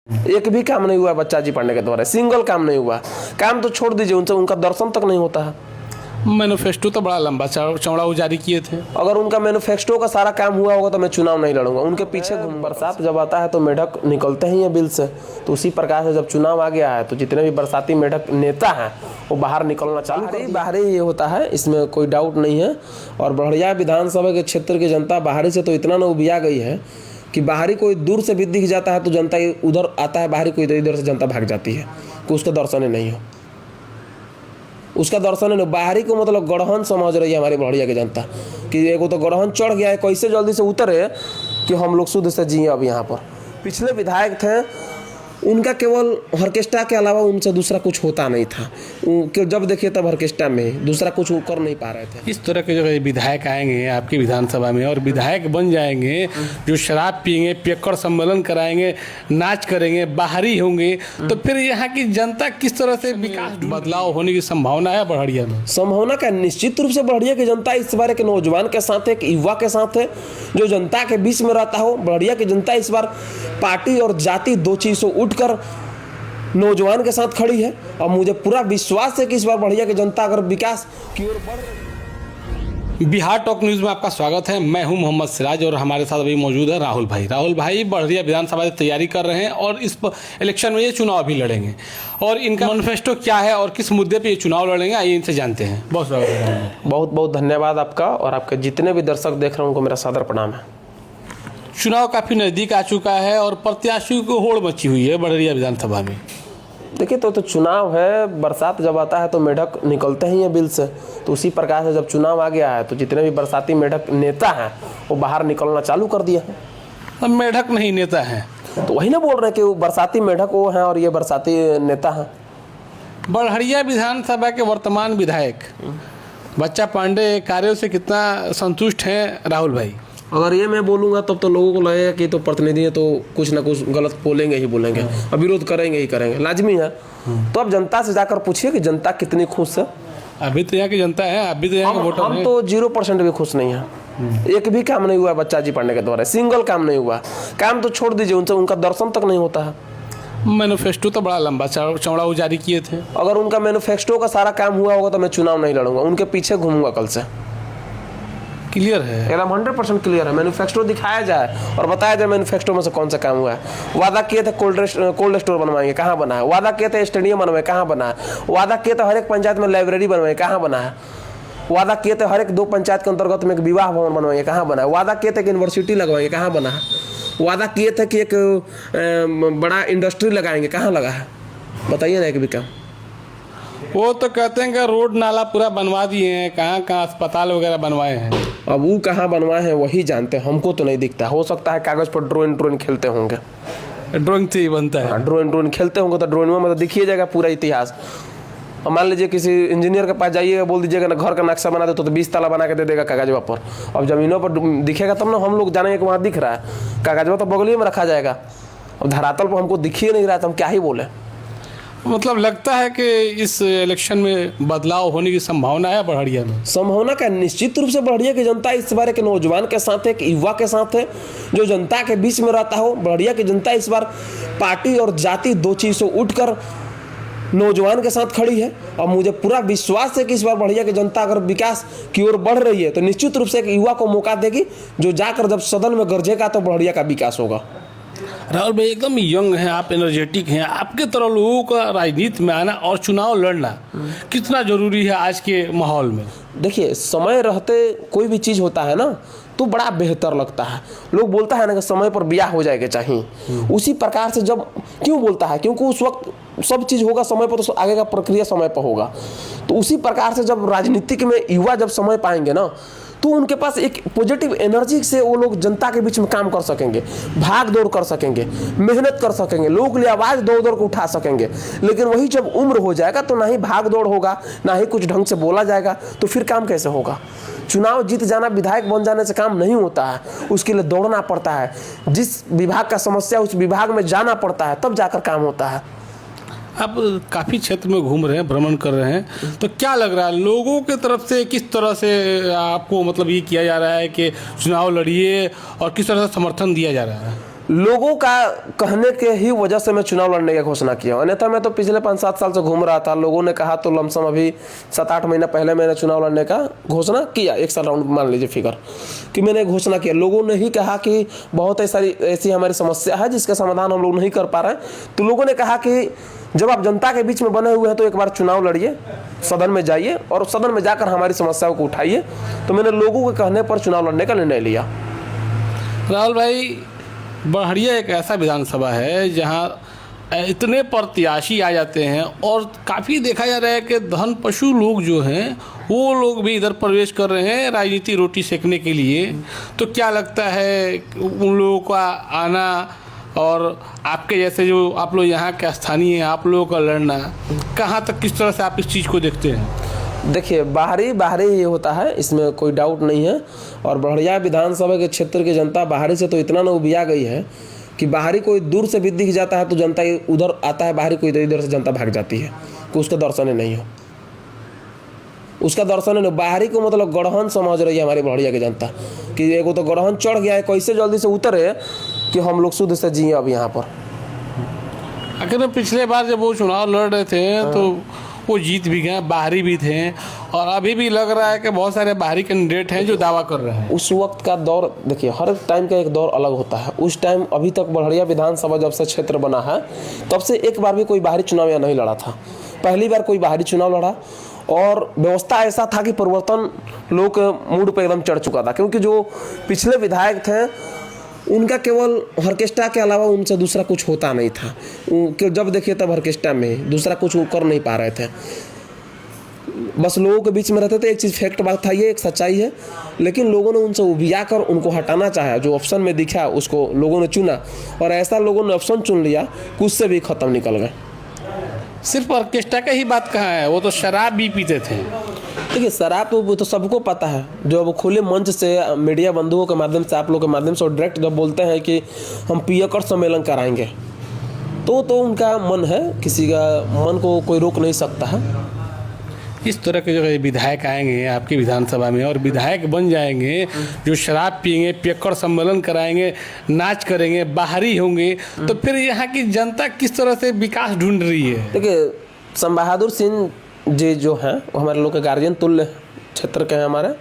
एक भी काम नहीं हुआ बच्चा जी पढ़ने के द्वारा, सिंगल काम नहीं हुआ। काम तो छोड़ दीजिए, उनसे उनका दर्शन तक नहीं होता है। मैनिफेस्टो तो बड़ा लंबा चौड़ा वो जारी किए थे। अगर उनका मैनिफेस्टो का सारा काम हुआ होगा तो मैं चुनाव नहीं लड़ूंगा। उनके पीछे बरसात जब आता है तो मेढक निकलते ही हैं बिल से, तो उसी प्रकार से जब चुनाव आ गया है तो जितने भी बरसाती मेढक नेता हैं वो बाहर निकलना चालू कर बाहरी ये होता है, इसमें कोई डाउट नहीं है। और बढ़िया विधानसभा के क्षेत्र की जनता बाहरी से तो इतना ना उबिया गई है कि बाहरी कोई दूर से भी दिख जाता है तो जनता उधर आता है, बाहरी कोई इधर से जनता भाग जाती है कि उसका दर्शन ही नहीं हो, उसका दर्शन नहीं। बाहरी को मतलब गढ़हन समझ रही है हमारी बढ़िया की जनता कि एगो तो गढ़हन चढ़ गया है, कैसे जल्दी से उतरे कि हम लोग शुद्ध से जिए। अब यहाँ पर पिछले विधायक थे, उनका केवल ऑर्केस्ट्रा के अलावा उनसे दूसरा कुछ होता नहीं था। जब देखिए तब ऑर्केस्ट्रा में दूसरा कुछ कर नहीं पा रहे थे। इस तरह के जो विधायक आएंगे आपकी विधानसभा में और विधायक बन जाएंगे जो शराब पिएंगे, पियक्कड़ सम्मेलन कराएंगे, नाच करेंगे, बाहरी होंगे, तो फिर यहाँ की जनता किस तरह से विकास बदलाव होने की संभावना है बढ़िया में? संभावना का निश्चित रूप से बढ़िया की जनता इस बार एक नौजवान के साथ है, एक युवा के साथ है जो जनता के बीच में रहता हो। बढ़िया की जनता इस बार पार्टी और जाति दो चीज से उठकर नौजवान के साथ खड़ी है। और मुझे पूरा विश्वास है कि इस बार बढ़िया की जनता अगर विकास की ओर बढ़ रही है। बिहार टॉक न्यूज़ में आपका स्वागत है। मैं हूं मोहम्मद सिराज और हमारे साथ अभी मौजूद है राहुल भाई। राहुल भाई बढ़िया विधानसभा की तैयारी कर रहे हैं और इस इलेक्शन में ये चुनाव भी लड़ेंगे, और इनका मैनिफेस्टो क्या है और किस मुद्दे पे ये चुनाव लड़ेंगे, आइए इनसे जानते हैं। बहुत बहुत बहुत धन्यवाद आपका, और आपके जितने भी दर्शक देख रहे हैं उनको मेरा सादर प्रणाम है। चुनाव काफ़ी नज़दीक आ चुका है और प्रत्याशियों की होड़ मची हुई है बड़रिया विधानसभा में। देखिए तो चुनाव है, बरसात जब आता है तो मेढक निकलते ही हैं बिल से, तो उसी प्रकार से जब चुनाव आ गया है तो जितने भी बरसाती मेढक नेता हैं वो बाहर निकलना चालू कर दिया है। अब मेढक नहीं नेता हैं, तो वही ना बोल रहे हैं कि वो बरसाती मेढक वो हैं और ये बरसाती नेता हैं। बड़हरिया विधानसभा के वर्तमान विधायक बच्चा पांडे कार्यों से कितना संतुष्ट हैं राहुल भाई? अगर ये मैं बोलूँगा तब तो लोगों को लगेगा कि तो प्रतिनिधि है तो कुछ ना कुछ गलत बोलेंगे ही बोलेंगे और विरोध करेंगे ही करेंगे, लाजमी है। तो अब जनता से जाकर पूछिए कि जनता कितनी खुश है। अभी तो यहाँ की जनता है, अभी तो यहाँ के वोटर हम तो 0% भी खुश नहीं है। एक भी काम नहीं हुआ बच्चा जी पढ़ने के द्वारा, सिंगल काम नहीं हुआ। काम तो छोड़ दीजिए, उनसे उनका दर्शन तक नहीं होता है। मैनिफेस्टो तो बड़ा लंबा चौड़ा वो जारी किए थे। अगर उनका मैनिफेस्टो का सारा काम हुआ होगा तो मैं चुनाव नहीं लड़ूंगा, उनके पीछे घूमूंगा कल से। क्लियर है एकदम 100% क्लियर है। मैन्युफैक्चर दिखाया जाए और बताया जाए मैन्युफैक्चर में से कौन सा काम हुआ है। वादा किए थे कोल्ड स्टोर बनवाएंगे, कहाँ बना है। वादा किए थे स्टेडियम बनवाए, कहाँ बना है। वादा किए थे हर एक पंचायत में लाइब्रेरी बनवाए, कहाँ बना है। वादा किए थे हर एक 2 पंचायत के अंतर्गत में एक विवाह भवन बनवाएंगे, कहाँ बना है। वादा किए थे कि यूनिवर्सिटी लगवाएंगे, कहाँ बना है। वादा किए थे कि एक बड़ा इंडस्ट्री लगाएंगे, कहाँ लगा है। बताइए ना एक भी काम। वो तो कहते हैं कि रोड नाला पूरा बनवा दिए हैं, कहाँ कहाँ अस्पताल वगैरह बनवाए हैं। अब वो कहाँ बनवाए हैं वही जानते हैं, हमको तो नहीं दिखता। हो सकता है कागज पर ड्रोन खेलते होंगे, ड्राइंग से ही बनता है। ड्रोन खेलते होंगे तो ड्रोन में मतलब दिखिए जाएगा पूरा इतिहास। और मान लीजिए किसी इंजीनियर के पास जाइएगा, बोल दीजिएगा ना घर का नक्शा बना दे तो 20 ताला बना के दे देगा कागजवा पर। अब जमीनों पर दिखेगा तब ना हम लोग जानेंगे कि वहाँ दिख रहा है। कागजवा तो बगल में रखा जाएगा, अब धरातल पर हमको दिखिए नहीं रहा तो हम क्या ही बोले। मतलब लगता है कि इस इलेक्शन में बदलाव होने की संभावना है बढ़िया में? संभावना का निश्चित रूप से बढ़िया की जनता इस बार एक नौजवान के साथ है, एक युवा के साथ है जो जनता के बीच में रहता हो। बढ़िया की जनता इस बार पार्टी और जाति दो चीज से उठकर नौजवान के साथ खड़ी है। और मुझे पूरा विश्वास है कि इस बार बढ़िया की जनता अगर विकास की ओर बढ़ रही है तो निश्चित रूप से एक युवा को मौका देगी, जो जाकर जब सदन में गरजेगा तो बढ़िया का विकास होगा। राहुल भाई एकदम यंग हैं आप, एनर्जेटिक हैं, आपके तरह लोगों का राजनीति में आना और चुनाव लड़ना कितना जरूरी है आज के माहौल में? देखिए समय रहते कोई भी चीज़ होता है ना तो बड़ा बेहतर लगता है। लोग बोलता है ना कि समय पर ब्याह हो जाएगा चाहिए, उसी प्रकार से जब क्यों बोलता है, क्योंकि उस वक्त सब चीज़ होगा समय पर तो आगे का प्रक्रिया समय पर होगा। तो उसी प्रकार से जब राजनीतिक में युवा जब समय पाएंगे ना तो उनके पास एक पॉजिटिव एनर्जी से वो लोग जनता के बीच में काम कर सकेंगे, भाग दौड़ कर सकेंगे, मेहनत कर सकेंगे, लोगों के लिए आवाज़ दौड़ दौड़ को उठा सकेंगे। लेकिन वही जब उम्र हो जाएगा तो ना ही भाग दौड़ होगा, ना ही कुछ ढंग से बोला जाएगा, तो फिर काम कैसे होगा। चुनाव जीत जाना, विधायक बन जाने से काम नहीं होता है, उसके लिए दौड़ना पड़ता है। जिस विभाग का समस्या उस विभाग में जाना पड़ता है, तब जाकर काम होता है। आप काफ़ी क्षेत्र में घूम रहे हैं, भ्रमण कर रहे हैं, तो क्या लग रहा है लोगों के तरफ से किस तरह से आपको मतलब ये किया जा रहा है कि चुनाव लड़िए और किस तरह से समर्थन दिया जा रहा है? लोगों का कहने के ही वजह से मैं चुनाव लड़ने की घोषणा किया, अन्यथा मैं तो पिछले 5-7 साल से घूम रहा था। लोगों ने कहा तो लमसम अभी 7-8 महीना पहले मैंने चुनाव लड़ने का घोषणा किया, 1 साल राउंड मान लीजिए फिगर कि मैंने घोषणा किया। लोगों ने ही कहा कि बहुत ऐसी हमारी समस्या है जिसका समाधान हम लोग नहीं कर पा रहे हैं, तो लोगों ने कहा कि जब आप जनता के बीच में बने हुए हैं तो एक बार चुनाव लड़िए, सदन में जाइए और सदन में जाकर हमारी समस्याओं को उठाइए। तो मैंने लोगों के कहने पर चुनाव लड़ने का निर्णय लिया। राहुल भाई, बड़हरिया एक ऐसा विधानसभा है जहां इतने प्रत्याशी आ जाते हैं और काफ़ी देखा जा रहा है कि धन पशु लोग जो हैं वो लोग भी इधर प्रवेश कर रहे हैं राजनीति रोटी सेकने के लिए। तो क्या लगता है उन लोगों का आना और आपके जैसे जो आप लोग यहाँ के स्थानीय हैं, आप लोगों का लड़ना कहाँ तक, किस तरह से आप इस चीज़ को देखते हैं? देखिए, बाहरी ही होता है, इसमें कोई डाउट नहीं है। और बड़हरिया विधानसभा के क्षेत्र की जनता बाहरी से तो इतना न उबिया गई है कि बाहरी कोई दूर से भी दिख जाता है तो जनता उधर आता है, बाहरी कोई इधर से जनता भाग जाती है कि उसका दर्शन ही नहीं हो, उसका दर्शन नहीं। बाहरी को मतलब गढ़हन समझ रही है हमारी बड़हरिया की जनता कि एगो तो गढ़हन चढ़ गया है, कैसे जल्दी से उतरे कि हम लोग शुद्ध से जिए अब यहाँ पर। अगर पिछले बार जब वो चुनाव लड़ रहे थे तो वो जीत भी गए, बाहरी भी थे, और अभी भी लग रहा है कि बहुत सारे बाहरी कैंडिडेट हैं जो दावा कर रहे हैं। उस वक्त का दौर देखिए, हर टाइम का एक दौर अलग होता है। उस टाइम अभी तक बड़हरिया विधानसभा जब से क्षेत्र बना है तब से एक बार भी कोई बाहरी चुनाव यहाँ नहीं लड़ा था। पहली बार कोई बाहरी चुनाव लड़ा और व्यवस्था ऐसा था कि परिवर्तन लोग के मूड पर एकदम चढ़ चुका था, क्योंकि जो पिछले विधायक थे उनका केवल ऑर्केस्ट्रा के अलावा उनसे दूसरा कुछ होता नहीं था। जब देखिए तब ऑर्केस्ट्रा में दूसरा कुछ कर नहीं पा रहे थे, बस लोगों के बीच में रहते थे। एक चीज़ फैक्ट बात था, ये एक सच्चाई है, लेकिन लोगों ने उनसे उबिया कर उनको हटाना चाहा। जो ऑप्शन में दिखा उसको लोगों ने चुना और ऐसा लोगों ने ऑप्शन चुन लिया कि उससे भी ख़त्म निकल गए। सिर्फ ऑर्केस्ट्रा का ही बात कहाँ है, वो तो शराब भी पीते थे। देखिए, शराब तो सबको पता है। जो अब खुले मंच से मीडिया बंधुओं के माध्यम से, आप लोग के माध्यम से और डायरेक्ट जब बोलते हैं कि हम पियकर सम्मेलन कराएंगे तो उनका मन है, किसी का मन को कोई रोक नहीं सकता है। इस तरह के जो विधायक आएंगे आपकी विधानसभा में और विधायक बन जाएंगे जो शराब पिएंगे, पियक्कड़ सम्मेलन कराएंगे, नाच करेंगे, बाहरी होंगे, तो फिर यहाँ की जनता किस तरह से विकास ढूंढ रही है? देखिए, सम बहादुर सिंह जी जो हैं वो हमारे लोग के गार्जियन तुल्य क्षेत्र के हैं हमारे।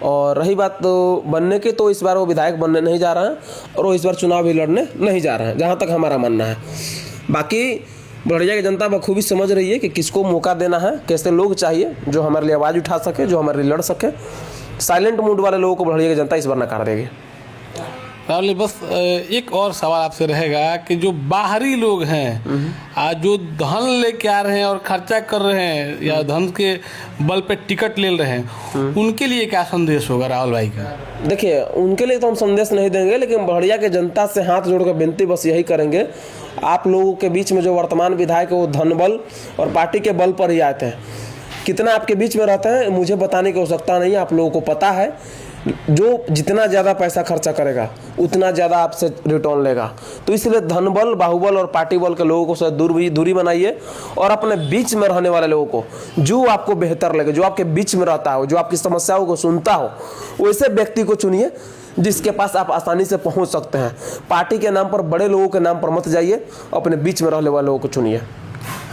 और रही बात तो बनने की, तो इस बार वो विधायक बनने नहीं जा रहे हैं और वो इस बार चुनाव भी लड़ने नहीं जा रहे हैं, जहाँ तक हमारा मानना है। बाकी बड़हरिया की जनता बखूबी समझ रही है कि किसको मौका देना है, कैसे लोग चाहिए जो हमारे लिए आवाज़ उठा सके, जो हमारे लिए लड़ सके। साइलेंट मूड वाले लोगों को बड़हरिया की जनता इस बार नकार देगी। राहुल, बस एक और सवाल आपसे रहेगा कि जो बाहरी लोग हैं आज जो धन लेके आ रहे हैं और खर्चा कर रहे हैं या धन के बल पे टिकट ले रहे हैं, उनके लिए क्या संदेश होगा राहुल भाई का? देखिए, उनके लिए तो हम संदेश नहीं देंगे, लेकिन बड़हरिया के जनता से हाथ जोड़कर विनती बस यही करेंगे, आप लोगों के बीच में जो वर्तमान विधायक है वो धन बल और पार्टी के बल पर ही आते हैं। कितना आपके बीच में रहते हैं मुझे बताने की आवश्यकता नहीं है, आप लोगों को पता है। जो जितना ज़्यादा पैसा खर्चा करेगा उतना ज़्यादा आपसे रिटर्न लेगा। तो इसलिए धन बल, बाहुबल और पार्टी बल के लोगों से दूरी बनाइए और अपने बीच में रहने वाले लोगों को, जो आपको बेहतर लगे, जो आपके बीच में रहता हो, जो आपकी समस्याओं को सुनता हो, वैसे व्यक्ति को चुनिए जिसके पास आप आसानी से पहुंच सकते हैं। पार्टी के नाम पर, बड़े लोगों के नाम पर मत जाइए, अपने बीच में रहने वाले लोगों को चुनिए।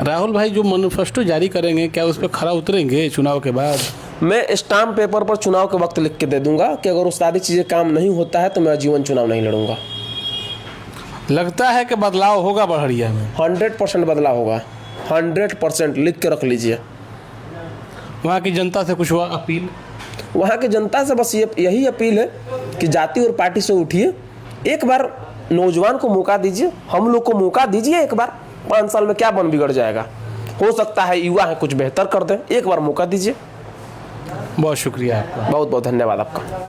राहुल भाई, जो मैनिफेस्टो जारी करेंगे क्या उस पर खरा उतरेंगे चुनाव के बाद? मैं स्टाम्प पेपर पर चुनाव के वक्त लिख के दे दूंगा कि अगर वो सारी चीज़ें काम नहीं होता है तो मैं आजीवन चुनाव नहीं लड़ूंगा। लगता है कि बदलाव होगा बड़हरिया में? 100% बदलाव होगा, 100% लिख के रख लीजिए। वहाँ की जनता से कुछ हुआ अपील? वहाँ की जनता से बस यही अपील है कि जाति और पार्टी से उठिए, एक बार नौजवान को मौका दीजिए, हम लोग को मौका दीजिए एक बार। 5 साल में क्या बन बिगड़ जाएगा, हो सकता है युवा है कुछ बेहतर कर दें, एक बार मौका दीजिए। बहुत शुक्रिया आपका। बहुत बहुत धन्यवाद आपका।